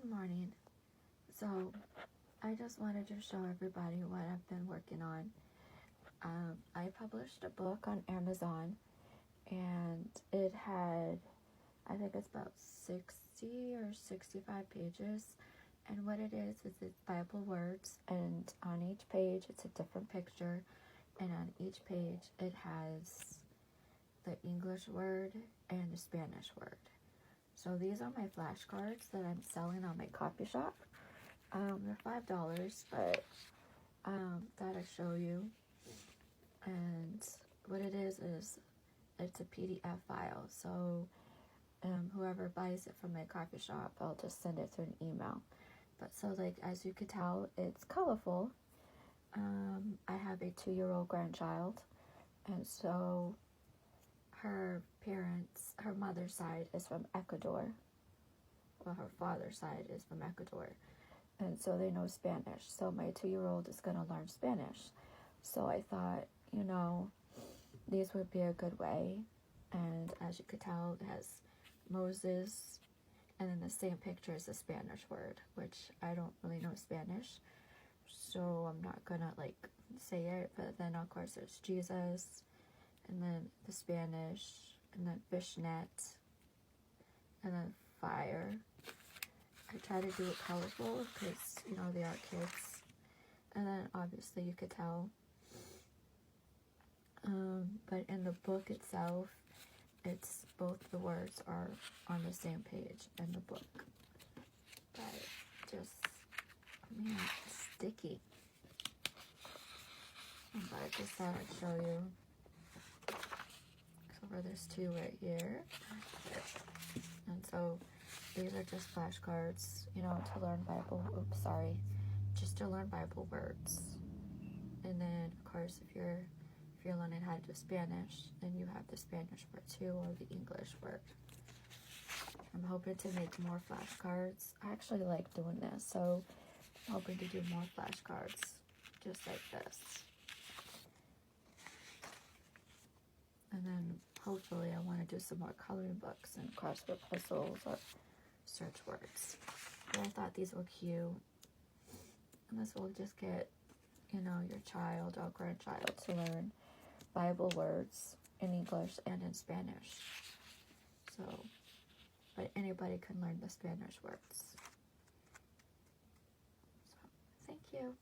Good morning. So, I just wanted to show everybody what I've been working on. I published a book on Amazon, and it had, I think it's about 60 or 65 pages. And what it is it's Bible words, and on each page it's a different picture, and on each page it has the English word and the Spanish word. So these are my flashcards that I'm selling on my coffee shop. They're $5, but thought I'd show you. And what it is it's a PDF file. So whoever buys it from my coffee shop, I'll just send it through an email. But so, like, as you could tell, it's colorful. I have a 2-year-old grandchild, and so her mother's side is from Ecuador. Well, her father's side is from Ecuador. And so they know Spanish. So my 2-year-old is going to learn Spanish. So I thought, these would be a good way. And as you could tell, it has Moses, and then the same picture is the Spanish word, which I don't really know Spanish. So I'm not going to, say it. But then, of course, there's Jesus, and then the Spanish, and then fishnet, and then fire. I try to do it colorful because, they are kids. And then obviously you could tell. But in the book itself, it's both the words are on the same page in the book. But just, it's sticky. But I just thought I'd show you. So there's 2 right here. And so these are just flashcards, to learn Bible. Just to learn Bible words. And then, of course, if you're learning how to do Spanish, then you have the Spanish word too, or the English word. I'm hoping to make more flashcards. I actually like doing this, so I'm hoping to do more flashcards just like this. And then hopefully I want to do some more coloring books and crossword puzzles or search words. But I thought these were cute. And this will just get, your child or grandchild to learn Bible words in English and in Spanish. So, but anybody can learn the Spanish words. So, thank you.